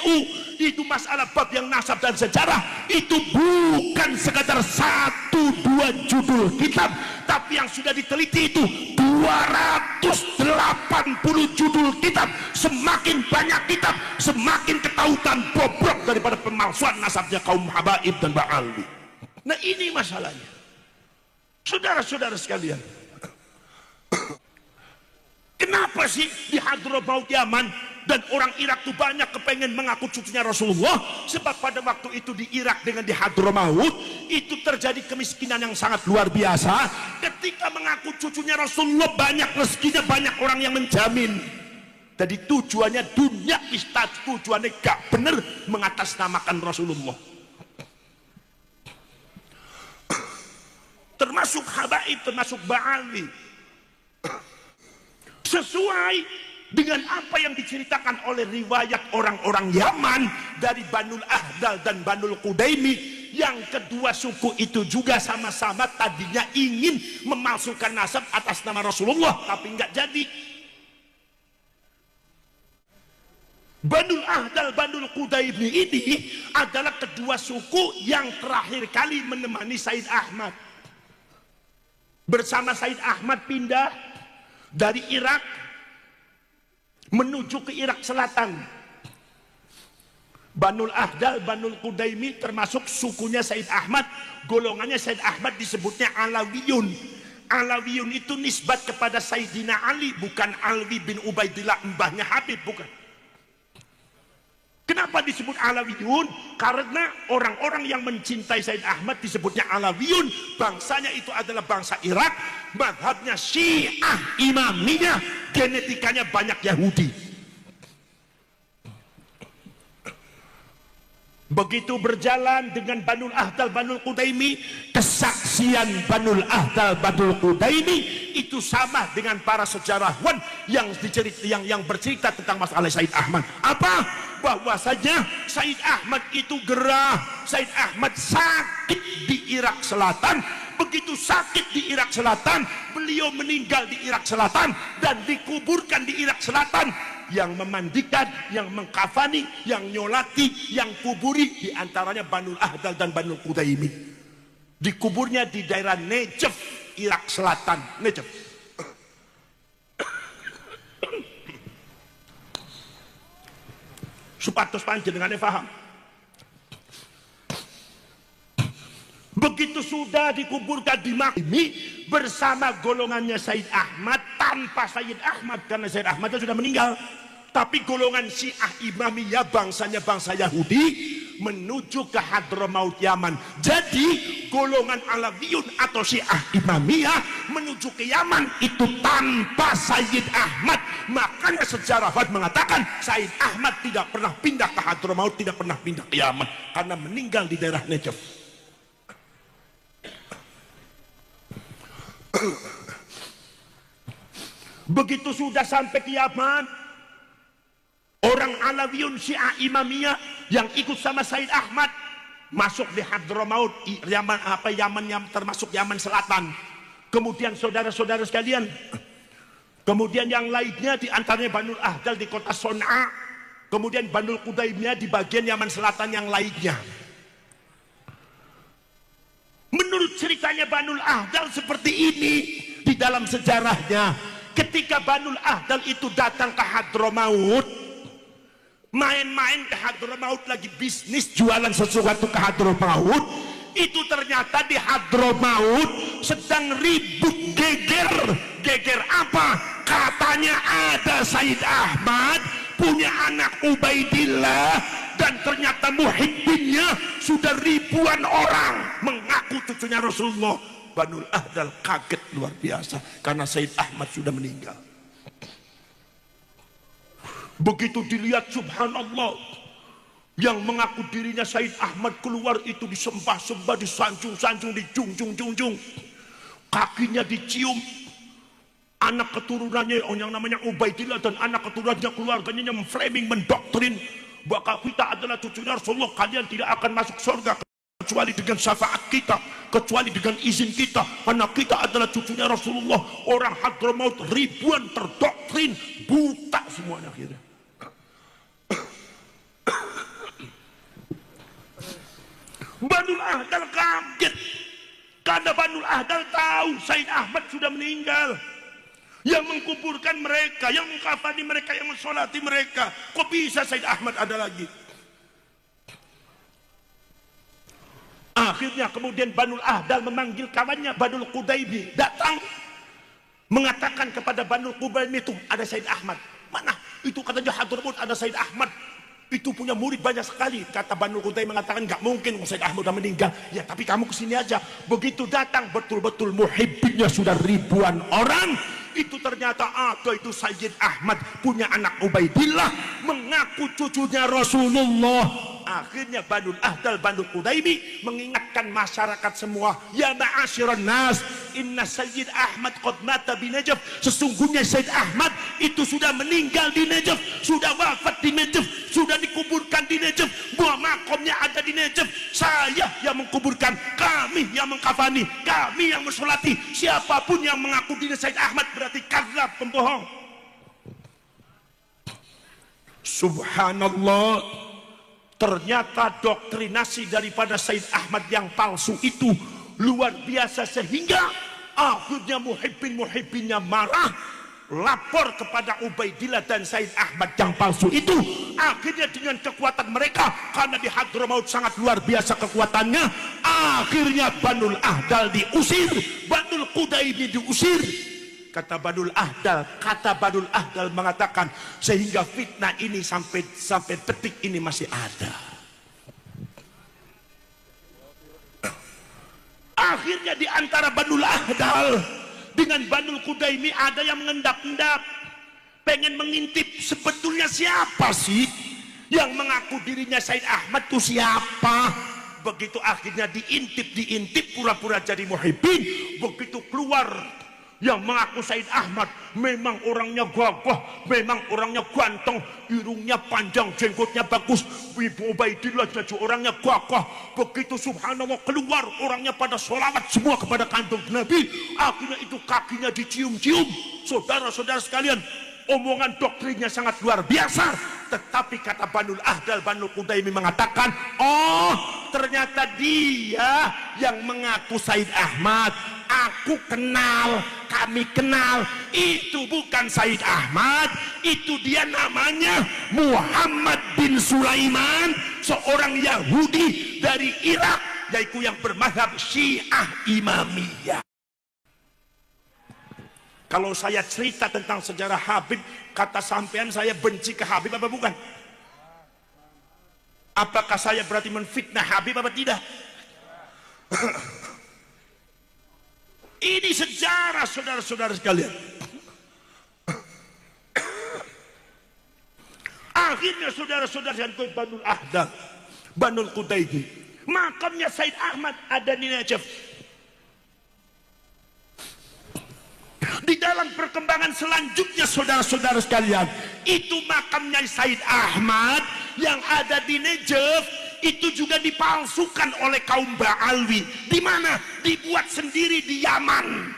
NU, itu masalah bab yang nasab dan sejarah, itu bukan sekadar 1-2 judul kitab, tapi yang sudah diteliti itu 280 judul kitab. Semakin banyak kitab, semakin ketahuan bobrok daripada pemalsuan nasabnya kaum Habaib dan Ba'alwi. Nah ini masalahnya, saudara-saudara sekalian. Kenapa sih di Hadramaut Yaman dan orang Irak itu banyak kepengen mengaku cucunya Rasulullah? Sebab pada waktu itu di Irak dengan di Hadramaut itu terjadi kemiskinan yang sangat luar biasa. Ketika mengaku cucunya Rasulullah, banyak rezekinya, banyak orang yang menjamin. Jadi tujuannya dunia, tujuannya gak bener mengatasnamakan Rasulullah. Termasuk Habaib, termasuk Ba'alwi. Sesuai dengan apa yang diceritakan oleh riwayat orang-orang Yaman dari Banul Ahdal dan Banul Qudaimi, yang kedua suku itu juga sama-sama tadinya ingin memalsukan nasab atas nama Rasulullah, tapi nggak jadi. Banul Ahdal, Banul Qudaimi ini adalah kedua suku yang terakhir kali menemani Said Ahmad. Bersama Said Ahmad pindah dari Irak menuju ke Irak Selatan. Banul Ahdal, Banul Qudaimi termasuk sukunya Said Ahmad. Golongannya Said Ahmad disebutnya Alawiyun. Alawiyun itu nisbat kepada Sayyidina Ali, bukan Alwi bin Ubaidillah mbahnya Habib, bukan. Kenapa disebut Alawiyun? Karena orang-orang yang mencintai Said Ahmad disebutnya Alawiyun. Bangsanya itu adalah bangsa Irak, mazhabnya Syiah Imamiyah, genetikanya banyak Yahudi. Begitu berjalan dengan Banul Ahdal, Banul Qudaimi, kesaksian Banul Ahdal, Banul Qudaimi itu sama dengan para sejarawan yang bercerita tentang masalah Said Ahmad. Apa? Bahwasanya Said Ahmad itu gerah, Said Ahmad sakit di Irak Selatan. Begitu sakit di Irak Selatan, beliau meninggal di Irak Selatan dan dikuburkan di Irak Selatan. Yang memandikan, yang mengkafani, yang nyolati, yang kuburi diantaranya Banul Ahdal dan Banul Qudaimi. Dikuburnya di daerah Nejef, Irak Selatan. Nejef. Supados panjenengan paham. Begitu sudah dikuburkan di Makmi bersama golongannya Said Ahmad, tanpa Said Ahmad karena Said Ahmad sudah meninggal, tapi golongan Syiah Imamiyah, bangsanya bangsa Yahudi, menuju ke Hadramaut Yaman. Jadi golongan Alawiyun atau Syiah Imamiyah menuju ke Yaman itu tanpa Sayyid Ahmad. Makanya sejarawan mengatakan Said Ahmad tidak pernah pindah ke Hadramaut, tidak pernah pindah ke Yaman, karena meninggal di daerah Najaf. Begitu sudah sampai ke Yaman, orang Alawiyun Syiah Imamiyah yang ikut sama Said Ahmad masuk di Hadramaut, Yaman yang termasuk Yaman Selatan. Kemudian saudara-saudara sekalian, kemudian yang lainnya di antaranya Banul Ahdal di kota Son'a, kemudian Banul Qudaimiyah di bagian Yaman Selatan yang lainnya. Menurut ceritanya Banul Ahdal seperti ini di dalam sejarahnya, ketika Banul Ahdal itu datang ke Hadramaut, main-main ke Hadramaut, lagi bisnis jualan sesuatu ke Hadramaut, itu ternyata di Hadramaut sedang ribut geger apa? Katanya ada Said Ahmad punya anak Ubaidillah, dan ternyata muhibbinnya sudah ribuan orang mengaku cucunya Rasulullah. Banul Ahdal kaget luar biasa karena Said Ahmad sudah meninggal. Begitu dilihat, subhanallah, yang mengaku dirinya Said Ahmad keluar itu disembah-sembah, disanjung-sanjung, dijunjung-junjung, kakinya dicium. Anak keturunannya yang namanya Ubaidillah dan anak keturunannya, keluarganya yang framing, mendoktrin bahwa kita adalah cucunya Rasulullah, kalian tidak akan masuk surga kecuali dengan syafaat kita, kecuali dengan izin kita, karena kita adalah cucunya Rasulullah. Orang Hadramaut ribuan terdoktrin, buta semuanya akhirnya. Banul Ahdal kaget karena Banul Ahdal tahu Said Ahmad sudah meninggal. Yang mengkuburkan mereka, yang mengkafani mereka, yang mensolati mereka, kok bisa Said Ahmad ada lagi? Akhirnya kemudian Banul Ahdal memanggil kawannya Banul Qudaimi, datang mengatakan kepada Banul Qudaimi, itu ada Said Ahmad. Mana? Itu katanya Hadramaut ada Said Ahmad. Itu punya murid banyak sekali. Kata Banul Qudaimi mengatakan nggak mungkin Said Ahmad sudah meninggal. Ya tapi kamu kesini aja. Begitu datang betul-betul muhibbinnya sudah ribuan orang. Itu ternyata ada itu Sayyid Ahmad punya anak Ubaidillah, mengaku cucunya Rasulullah. Akhirnya Banul Ahdal, Banul Qudaimi mengingatkan masyarakat semua, ya ma'asyiran nas, inna Sayyid Ahmad qad mata bi Najaf. Sesungguhnya Sayyid Ahmad itu sudah meninggal di Najaf, sudah wafat di Najaf, sudah dikuburkan di Najaf. Buah makomnya ada di Najaf. Saya yang mengkuburkan, kami yang mengkafani, kami yang mensolati. Siapapun yang mengaku diri Sayyid Ahmad berarti kadzab, pembohong. Subhanallah. Ternyata doktrinasi daripada Said Ahmad yang palsu itu luar biasa, sehingga akhirnya muhibbin-muhibbinnya marah, lapor kepada Ubaidillah dan Said Ahmad yang palsu itu. Akhirnya dengan kekuatan mereka, karena di Hadramaut sangat luar biasa kekuatannya, akhirnya Banul Ahdal diusir, Banul Qudaimi diusir. Kata Banul Ahdal mengatakan, sehingga fitnah ini sampai detik ini masih ada. Akhirnya di antara Banul Ahdal dengan Banul Qudaimi ada yang mengendap-endap, pengen mengintip sebetulnya siapa sih yang mengaku dirinya Said Ahmad, itu siapa. Begitu akhirnya diintip pura-pura jadi muhibbin. Begitu keluar yang mengaku Said Ahmad, memang orangnya gagah, memang orangnya ganteng, irungnya panjang, jenggotnya bagus. Ibu Ubaidillah jadi orangnya gagah. Begitu subhanallah keluar, orangnya pada sholawat semua kepada kandung Nabi. Akhirnya itu kakinya dicium-cium. Saudara-saudara sekalian, omongan doktrinnya sangat luar biasa. Tetapi kata Banul Ahdal, Banul Qudaimi mengatakan, oh ternyata dia yang mengaku Said Ahmad. Aku kenal, kami kenal, itu bukan Said Ahmad, itu dia namanya Muhammad bin Sulaiman, seorang Yahudi dari Irak, yaitu yang bermadzhab Syiah Imamiyah. Kalau saya cerita tentang sejarah Habib, kata sampean saya benci ke Habib apa bukan? Apakah saya berarti menfitnah Habib apa tidak? Ini sejarah, saudara-saudara sekalian. Akhirnya saudara-saudara yang Banul Ahdal, Banul Qudaimi, makamnya Said Ahmad ada di Najaf. Di dalam perkembangan selanjutnya, saudara-saudara sekalian, itu makamnya Said Ahmad yang ada di Najaf itu juga dipalsukan oleh kaum Ba'alwi. Di mana? Dibuat sendiri di Yaman,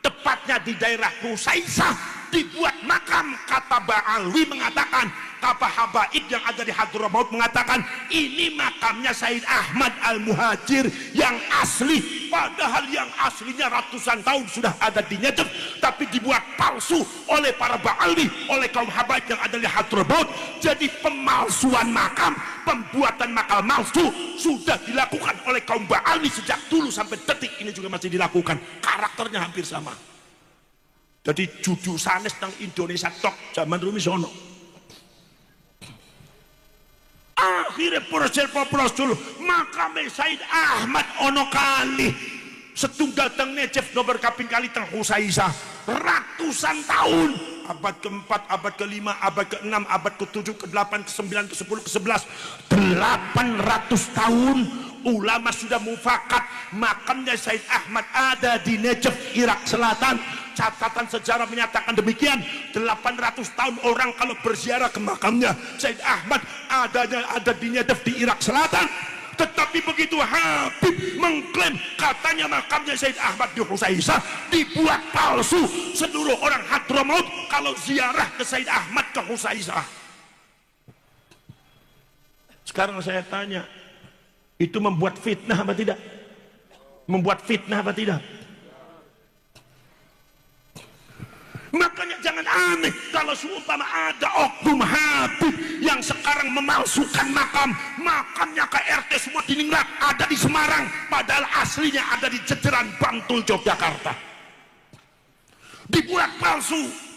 tepatnya di daerah Rusaisah, dibuat makam. Kata Ba'alwi mengatakan, kata habaib yang ada di Hadramaut mengatakan, ini makamnya Said Ahmad Al-Muhajir yang asli. Padahal yang aslinya ratusan tahun sudah ada di Najaf, tapi dibuat palsu oleh para Ba'alwi, oleh kaum habaib yang ada di Hadramaut. Jadi pemalsuan makam, pembuatan makam palsu sudah dilakukan oleh kaum Ba'alwi sejak dulu sampai detik ini juga masih dilakukan. Karakternya hampir sama. Jadi judul sanes tentang Indonesia tok zaman Rumi sono. Akhirnya proses makam Said Ahmad ono kali setunggal teng Najaf nomor kaping kali teng Husaisah ratusan tahun, abad keempat, abad kelima, abad keenam, abad ketujuh, ke-8, ke-9, ke-10, ke-11, 800 tahun ulama sudah mufakat makamnya Said Ahmad ada di Najaf, Irak Selatan. Catatan sejarah menyatakan demikian. 800 tahun orang kalau berziarah ke makamnya Said Ahmad ada di Najaf di Irak Selatan. Tetapi begitu Habib mengklaim katanya makamnya Said Ahmad di Husaisah, dibuat palsu. Seluruh orang Hadramaut kalau ziarah ke Said Ahmad ke Husaisah. Sekarang saya tanya, Itu membuat fitnah apa tidak? Membuat fitnah apa tidak? Makanya jangan aneh kalau seumpama ada oknum Habib yang sekarang memalsukan makamnya ke RT semua di Ningrat, ada di Semarang, padahal aslinya ada di Jejeran Bantul Yogyakarta. Dibuat palsu.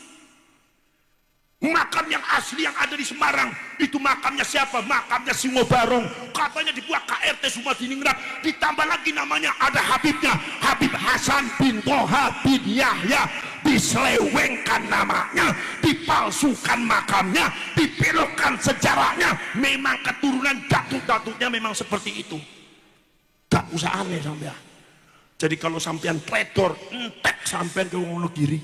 Makam yang asli yang ada di Semarang itu makamnya siapa? Makamnya Singobarong. Katanya dibuat KRT semua di Ningrat. Ditambah lagi namanya ada Habibnya, Habib Hasan bin Toha bin Yahya. Diselewengkan namanya, dipalsukan makamnya, dibelokkan sejarahnya. Memang keturunan datuk-datuknya memang seperti itu. Gak usah aneh sampean. Jadi kalau sampean predor entek sampean ke Wonogiri.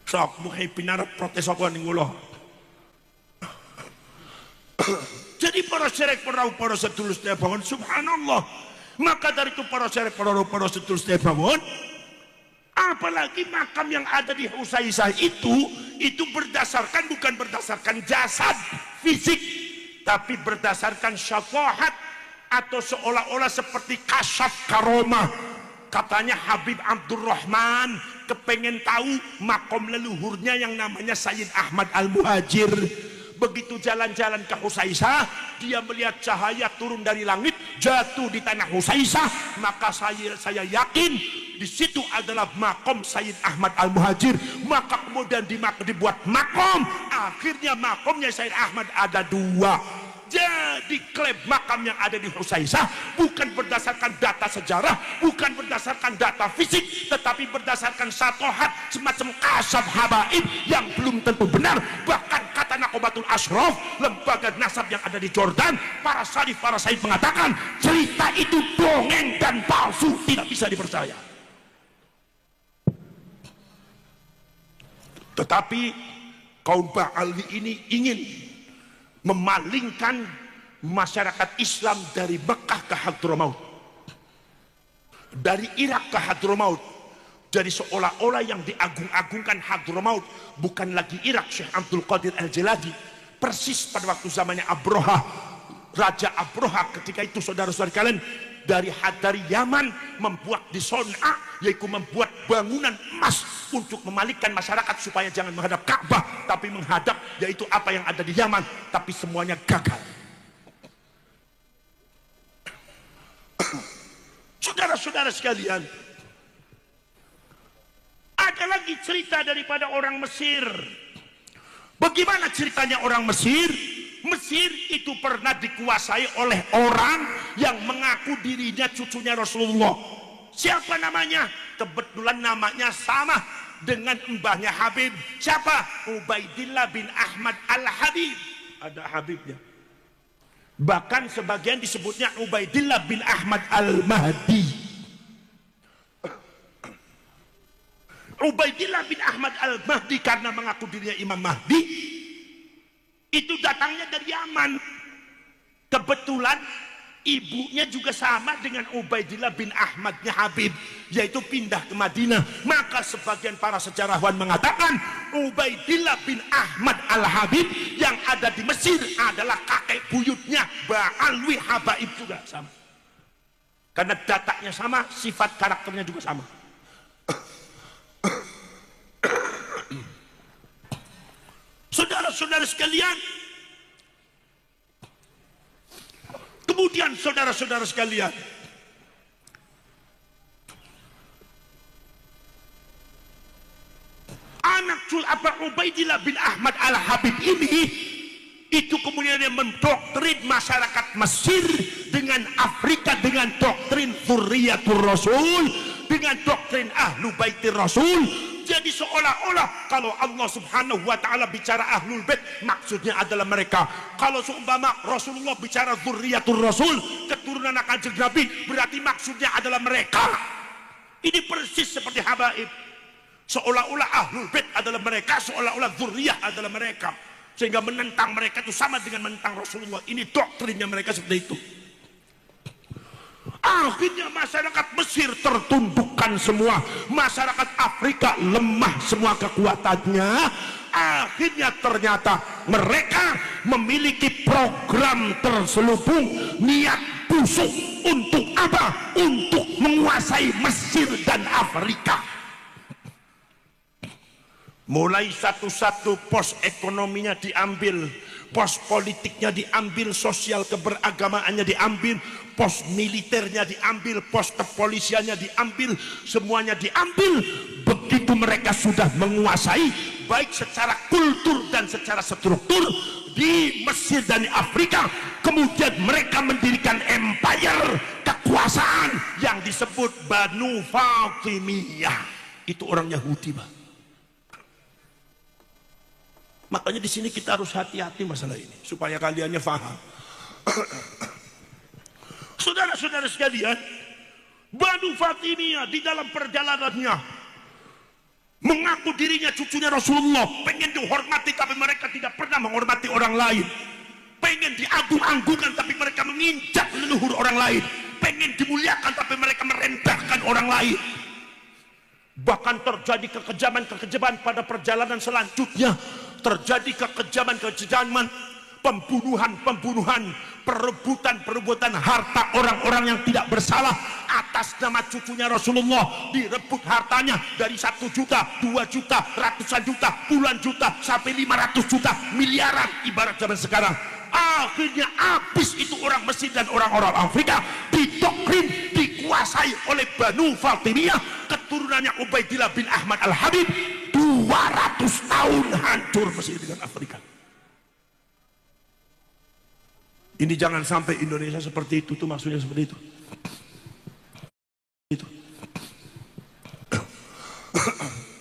Sok muhai pinar protes apa ning kula. Jadi para serek para sedulur sedaya subhanallah. Maka dari itu para syarif, para sedulur sedaya, apalagi makam yang ada di Husaisah itu berdasarkan, bukan berdasarkan jasad fisik, tapi berdasarkan syafaat atau seolah-olah seperti kasyaf karomah. Katanya Habib Abdurrahman kepengen tahu makom leluhurnya yang namanya Sayyid Ahmad Al-Muhajir. Begitu jalan-jalan ke Husaisah, dia melihat cahaya turun dari langit, jatuh di tanah Husaisah, maka saya yakin di situ adalah makom Sayyid Ahmad Al-Muhajir. Maka kemudian dibuat makom. Akhirnya makomnya Sayyid Ahmad ada dua. Jadi klaim makam yang ada di Husaisah bukan berdasarkan data sejarah, bukan berdasarkan data fisik, tetapi berdasarkan satohat, semacam kasab habaib yang belum tentu benar. Bahkan kata Nakobatul Ashraf, lembaga nasab yang ada di Jordan, para syarif, para said mengatakan cerita itu dongeng dan palsu, tidak bisa dipercaya. Tetapi kaum Ba'ali ini ingin memalingkan masyarakat Islam dari Mekah ke Hadramaut, dari Irak ke Hadramaut. Jadi seolah-olah yang diagung-agungkan Hadramaut bukan lagi Irak, Syekh Abdul Qadir Al-Jiladi, persis pada waktu zamannya Abroha, Raja Abroha. Ketika itu saudara-saudara kalian, dari Yaman membuat di Son'a, yaitu membuat bangunan emas untuk memalingkan masyarakat supaya jangan menghadap Ka'bah tapi menghadap yaitu apa yang ada di Yaman, tapi semuanya gagal. Saudara-saudara sekalian, ada lagi cerita daripada orang Mesir. Bagaimana ceritanya orang Mesir? Mesir itu pernah dikuasai oleh orang yang mengaku dirinya cucunya Rasulullah. Siapa namanya? Kebetulan namanya sama dengan mbahnya Habib. Siapa? Ubaidillah bin Ahmad Al-Habib. Ada Habibnya. Bahkan sebagian disebutnya Ubaidillah bin Ahmad Al-Mahdi. Ubaidillah bin Ahmad Al-Mahdi karena mengaku dirinya Imam Mahdi, itu datangnya dari Yaman. Kebetulan ibunya juga sama dengan Ubaidillah bin Ahmadnya Habib, yaitu pindah ke Madinah. Maka sebagian para sejarawan mengatakan Ubaidillah bin Ahmad Al-Habib yang ada di Mesir adalah kakek buyutnya Ba'alwi Habaib juga sama. Karena datanya sama, sifat karakternya juga sama. Saudara-saudara sekalian, kemudian saudara-saudara sekalian, anak Ubaidillah bin Ahmad Al-Habib ini itu kemudian yang mendoktrin masyarakat Mesir dengan Afrika, dengan doktrin Dzurriyyatur Rasul, dengan doktrin Ahlu Baitir Rasul. Jadi seolah-olah kalau Allah Subhanahu wa ta'ala bicara Ahlul Bait, maksudnya adalah mereka. Kalau seumpama Rasulullah bicara Dzurriyyatur Rasul, keturunan Kanjeng Nabi, berarti maksudnya adalah mereka. Ini persis seperti habaib. Seolah-olah Ahlul Bait adalah mereka, seolah-olah Dzurriyyah adalah mereka. Sehingga menentang mereka itu sama dengan menentang Rasulullah. Ini doktrinnya mereka seperti itu. Akhirnya masyarakat Mesir tertundukkan semua, masyarakat Afrika lemah semua kekuatannya. Akhirnya ternyata mereka memiliki program terselubung, niat busuk untuk apa? Untuk menguasai Mesir dan Afrika. Mulai satu-satu pos ekonominya diambil, pos politiknya diambil, sosial keberagamaannya diambil, pos militernya diambil, pos kepolisiannya diambil, semuanya diambil. Begitu mereka sudah menguasai baik secara kultur dan secara struktur di Mesir dan di Afrika, kemudian mereka mendirikan empire kekuasaan yang disebut Banu Fatimiyah. Itu orang Yahudi, Pak. Makanya di sini kita harus hati-hati masalah ini supaya kaliannya paham. Saudara-saudara sekalian, Banu Fatimiyah di dalam perjalanannya mengaku dirinya cucunya Rasulullah, pengen dihormati tapi mereka tidak pernah menghormati orang lain. Pengen diagung-agungkan tapi mereka menginjak leluhur orang lain. Pengen dimuliakan tapi mereka merendahkan orang lain. Bahkan terjadi kekejaman-kekejaman pada perjalanan selanjutnya. Terjadi kekejaman-kekejaman, pembunuhan-pembunuhan, perebutan harta orang-orang yang tidak bersalah atas nama cucunya Rasulullah. Direbut hartanya dari 1 juta, 2 juta, ratusan juta, puluhan juta, sampai 500 juta, miliaran ibarat zaman sekarang. Akhirnya habis itu orang Mesir dan orang-orang Afrika, didoktrin, dikuasai oleh Banu Fatimiyah, keturunannya Ubaidillah bin Ahmad Al-Habib. 200 tahun hancur Mesir dengan Afrika. Ini jangan sampai Indonesia seperti itu, tuh maksudnya seperti itu.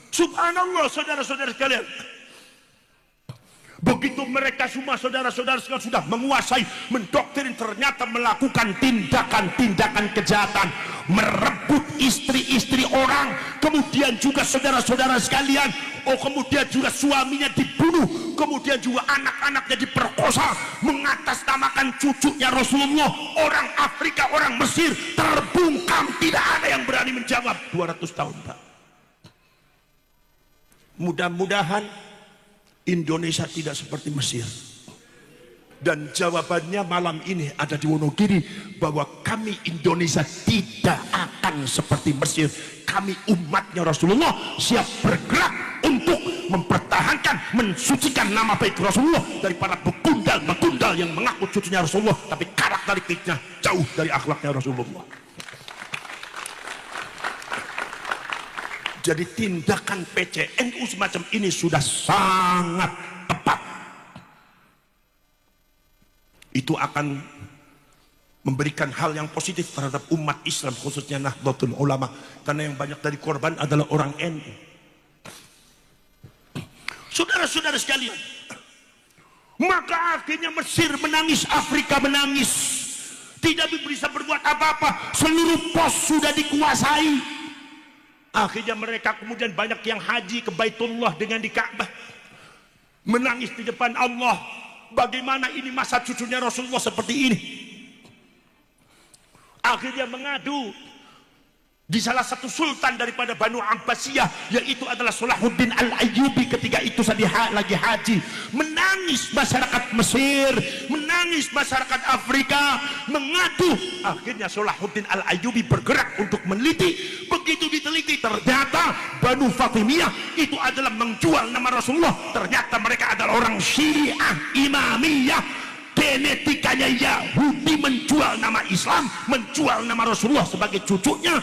Subhanallah, saudara-saudara sekalian. Begitu mereka semua saudara-saudara sekalian sudah menguasai, mendoktrin, ternyata melakukan tindakan-tindakan kejahatan, merebut istri-istri orang, kemudian juga saudara-saudara sekalian, kemudian juga suaminya dibunuh, kemudian juga anak-anaknya diperkosa, mengatasnamakan cucunya Rasulullah. Orang Afrika, orang Mesir terbungkam, tidak ada yang berani menjawab. 200 tahun, Pak. Mudah-mudahan Indonesia tidak seperti Mesir. Dan jawabannya malam ini ada di Wonogiri, bahwa kami Indonesia tidak akan seperti Mesir. Kami umatnya Rasulullah siap bergerak untuk mempertahankan, mensucikan nama baik Rasulullah dari para begundal-begundal yang mengaku cucunya Rasulullah tapi karakteristiknya jauh dari akhlaknya Rasulullah. Jadi tindakan PCNU semacam ini sudah sangat tepat. Itu akan memberikan hal yang positif terhadap umat Islam, khususnya Nahdlatul Ulama, karena yang banyak dari korban adalah orang NU. Saudara-saudara sekalian, maka akhirnya Mesir menangis, Afrika menangis, tidak bisa berbuat apa-apa, seluruh pos sudah dikuasai. Akhirnya mereka kemudian banyak yang haji ke Baitullah dengan di Ka'bah, menangis di depan Allah. Bagaimana ini masa cucunya Rasulullah seperti ini? Akhirnya mengadu di salah satu sultan daripada Banu Abbasiyah, yaitu adalah Salahuddin Al-Ayyubi. Ketika itu saya lagi haji, menangis masyarakat Mesir, menangis masyarakat Afrika, mengadu. Akhirnya Salahuddin Al-Ayyubi bergerak untuk meneliti. Begitu diteliti, ternyata Banu Fatimiyah itu adalah menjual nama Rasulullah. Ternyata mereka adalah orang Syiah Imamiyah, genetikanya Yahudi, menjual nama Islam, menjual nama Rasulullah sebagai cucunya.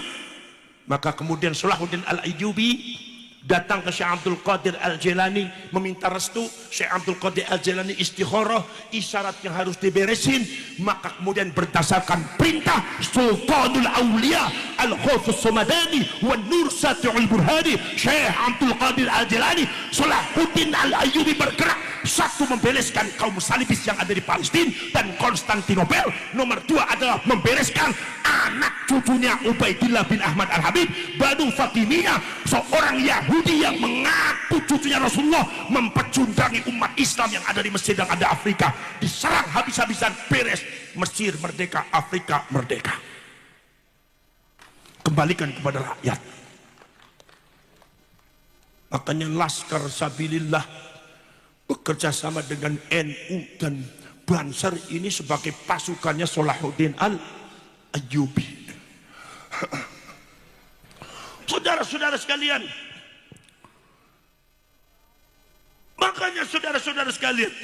Maka kemudian Salahuddin Al-Ayyubi datang ke Syekh Abdul Qadir Al-Jilani meminta restu. Syekh Abdul Qadir Al-Jilani istikharah, isyarat yang harus diberesin. Maka kemudian berdasarkan perintah Sultanul Aulia Al-Khawfus Somadani wa Nur Sati'ul Burhani, Syekh Abdul Qadir Al-Jilani, Salahuddin Al-Ayyubi bergerak. Satu, membereskan kaum salibis yang ada di Palestina dan Konstantinopel. Nomor 2 adalah membereskan anak cucunya Ubaidillah bin Ahmad Al-Habib, Banu Fatimiyah, seorang Yahudi yang mengaku cucunya Rasulullah, mempecundangi umat Islam yang ada di Mesir dan ada Afrika. Diserang habis-habisan, beres. Mesir merdeka, Afrika merdeka. kembalikan kepada rakyat. Makanya Laskar Sabilillah bekerja sama dengan NU dan Bansar ini sebagai pasukannya Salahuddin Al-Ayyubi. Saudara-saudara sekalian, makanya saudara-saudara sekalian,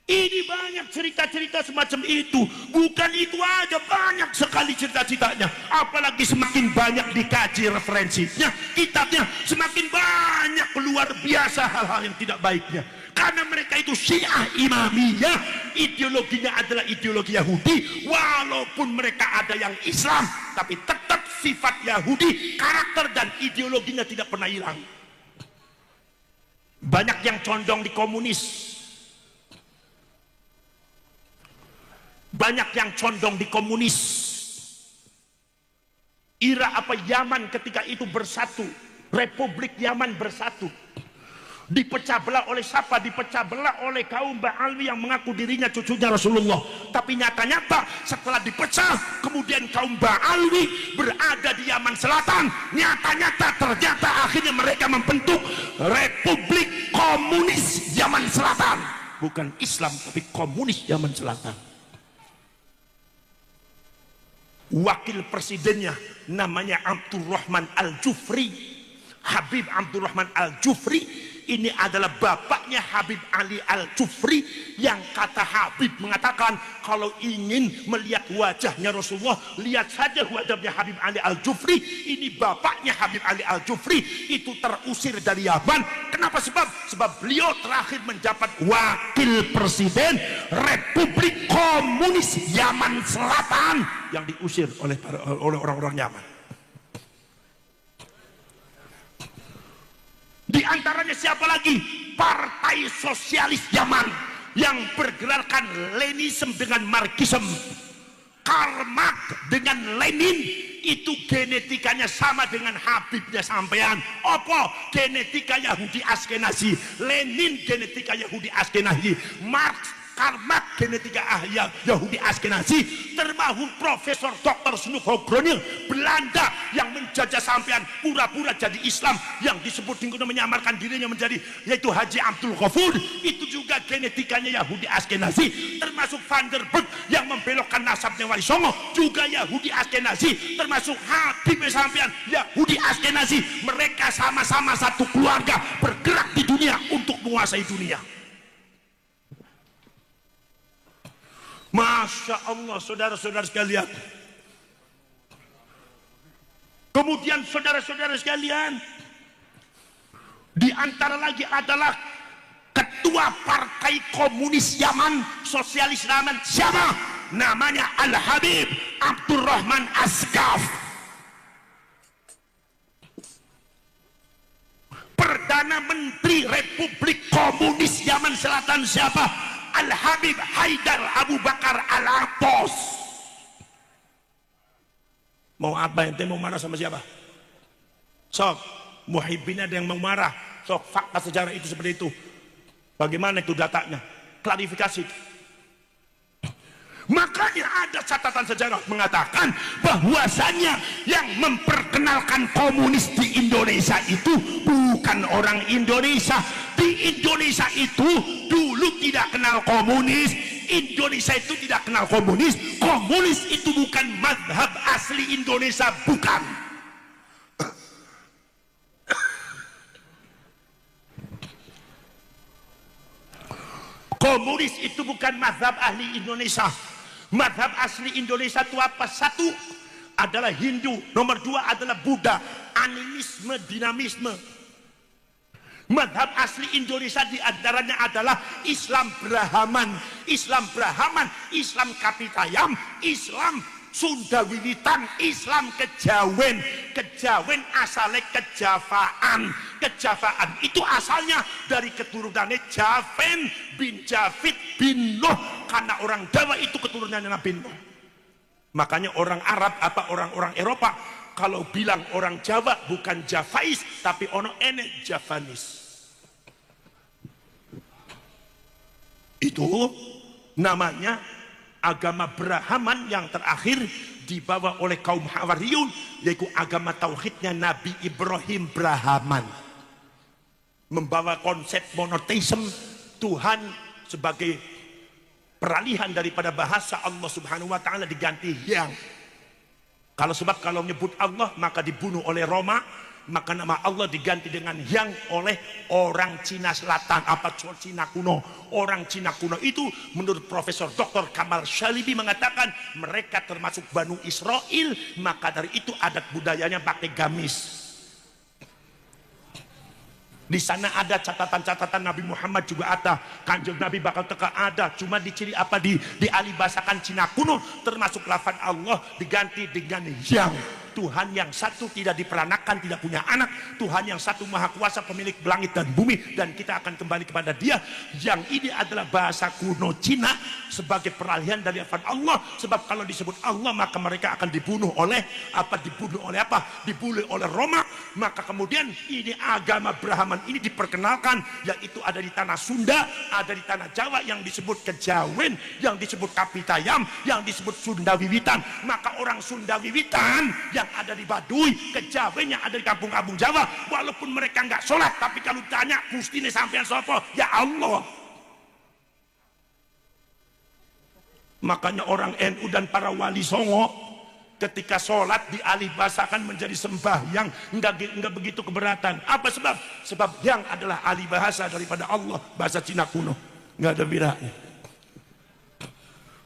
ini banyak cerita-cerita semacam itu. Bukan itu aja, banyak sekali cerita-ceritanya. Apalagi semakin banyak dikaji referensinya, kitabnya, semakin banyak luar biasa hal-hal yang tidak baiknya. Karena mereka itu Syiah Imamiyah, ideologinya adalah ideologi Yahudi. Walaupun mereka ada yang Islam, tapi tetap sifat Yahudi, karakter dan ideologinya tidak pernah hilang. Banyak yang condong di komunis, banyak yang condong di komunis. Yaman ketika itu bersatu, Republik Yaman bersatu, dipecah belah oleh siapa? Dipecah belah oleh kaum Ba'alwi yang mengaku dirinya cucunya Rasulullah. Tapi nyata-nyata setelah dipecah, kemudian kaum Ba'alwi berada di Yaman Selatan. Nyata-nyata ternyata akhirnya mereka membentuk Republik Komunis Yaman Selatan. Bukan Islam, tapi komunis Yaman Selatan. Wakil presidennya namanya Abdurrahman Al-Jufri, Habib Abdurrahman Al-Jufri. Ini adalah bapaknya Habib Ali Al-Jufri, yang kata Habib mengatakan, kalau ingin melihat wajahnya Rasulullah, lihat saja wajahnya Habib Ali Al-Jufri. Ini bapaknya Habib Ali Al-Jufri itu terusir dari Yaman. Kenapa? Sebab beliau terakhir menjabat wakil presiden Republik Komunis Yaman Selatan yang diusir oleh orang-orang Yaman. Di antaranya siapa lagi? Partai Sosialis Yaman yang bergerakkan Leninisme dengan Marxisme. Karl Marx dengan Lenin itu genetikanya sama dengan Habibnya sampean. Apa? Genetika Yahudi Askenazi. Lenin genetika Yahudi Askenazi. Karl Marx genetika Yahudi Askenazi, termasuk Profesor Dr. Snoek Hogroning Belanda yang menjajah sampean pura-pura jadi Islam, yang disebut dengan menyamarkan dirinya menjadi yaitu Haji Abdul Ghafur, itu juga genetikanya Yahudi Askenazi. Termasuk Van der Berg yang membelokkan nasabnya Wali Songo, juga Yahudi Askenazi. Termasuk Habib sampean Yahudi Askenazi. Mereka sama-sama satu keluarga bergerak di dunia untuk menguasai dunia. Masya Allah, saudara-saudara sekalian. Kemudian saudara-saudara sekalian, di antara lagi adalah ketua Partai Komunis Yaman, Sosialis Yaman, siapa? Namanya Al-Habib Abdurrahman Asghaf. Perdana Menteri Republik Komunis Yaman Selatan siapa? Al-Habib Haidar Abu Bakar Al-Abbas. Mau apa ente? Mau marah sama siapa? Sok, Muhibbin ada yang mau marah. Sok, fakta sejarah itu seperti itu. Bagaimana itu datanya? Klarifikasi. Makanya ada catatan sejarah mengatakan bahwasanya yang memperkenalkan komunis di Indonesia itu bukan orang Indonesia. Di Indonesia itu dulu tidak kenal komunis. Indonesia itu tidak kenal komunis. Komunis itu bukan mazhab asli Indonesia, bukan. Komunis itu bukan mazhab ahli Indonesia. Mazhab asli Indonesia itu apa? Satu adalah Hindu, nomor dua adalah Buddha, animisme, dinamisme. Mazhab asli Indonesia diantaranya adalah Islam Brahman, Islam Brahman, Islam Kapitayam, Islam Sunda Wiwitan, Islam Kejawen. Kejawen asalnya Kejavaan. Kejavaan itu asalnya dari keturunannya Javen bin Javid bin Nuh, karena orang Jawa itu keturunannya Nabi Nuh. Makanya orang Arab apa orang-orang Eropa kalau bilang orang Jawa bukan Javais tapi ono ene Javanis. Itu namanya agama Brahman yang terakhir dibawa oleh kaum Hawariyun, yaitu agama tauhidnya Nabi Ibrahim Brahaman, membawa konsep monoteisme, Tuhan sebagai peralihan daripada bahasa Allah Subhanahu wa taala diganti yang. Sebab kalau menyebut Allah maka dibunuh oleh Roma, maka nama Allah diganti dengan yang oleh orang Cina Selatan, Cina kuno. Orang Cina kuno itu menurut Profesor Dr. Kamal Shalibi mengatakan mereka termasuk Banu Israel, maka dari itu adat budayanya pakai gamis. Di sana ada catatan-catatan Nabi Muhammad juga ada, Kanjeng Nabi bakal teka ada, cuma diciri apa dialibasakan Cina kuno, termasuk lafaz Allah diganti dengan yang. Tuhan yang satu tidak diperanakan, tidak punya anak. Tuhan yang satu maha kuasa, pemilik langit dan bumi, dan kita akan kembali kepada Dia. Yang ini adalah bahasa kuno Cina sebagai peralihan dari lafaz Allah. Sebab kalau disebut Allah maka mereka akan dibunuh oleh dibunuh oleh Roma. Maka kemudian ini agama Brahaman ini diperkenalkan, yaitu ada di tanah Sunda, ada di tanah Jawa yang disebut Kejawen, yang disebut Kapitayam, yang disebut Sunda Wiwitan. Maka orang Sunda Wiwitan yang ada di Baduy, Kejawen yang ada di kampung-kampung Jawa, walaupun mereka nggak sholat, tapi kalau tanya Gusti ini sampean sopo, ya Allah. Makanya orang NU dan para wali songo ketika sholat dialihbahasakan menjadi sembahyang, nggak begitu keberatan. Apa sebab? Sebab yang adalah alih bahasa daripada Allah, bahasa Cina kuno, nggak ada bedanya.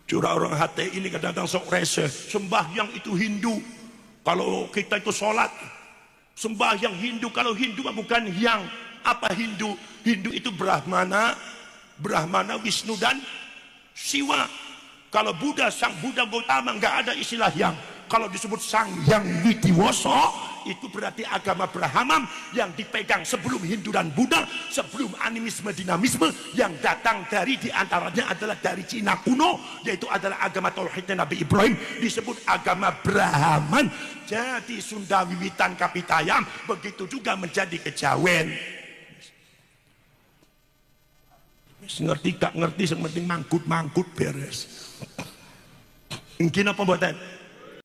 Curah orang hati ini kadang-kadang sok rese, sembahyang itu Hindu. Kalau kita itu sholat sembahyang Hindu, kalau Hindu bukan yang apa Hindu? Hindu itu Brahmana, Wisnu dan Siwa. Kalau Buddha, Sang Buddha Gautama nggak ada istilah yang. Kalau disebut Sang Hyang Witiwoso, itu berarti agama Brahman yang dipegang sebelum Hindu dan Buddha, sebelum animisme dinamisme yang datang dari diantaranya adalah dari Cina kuno, yaitu adalah agama tauhidnya Nabi Ibrahim, disebut agama Brahman. Jadi Sunda Wiwitan Kapitayam begitu juga menjadi Kejawen. Ngerti gak ngerti, yang penting mangkut beres. Mungkin apa buatan?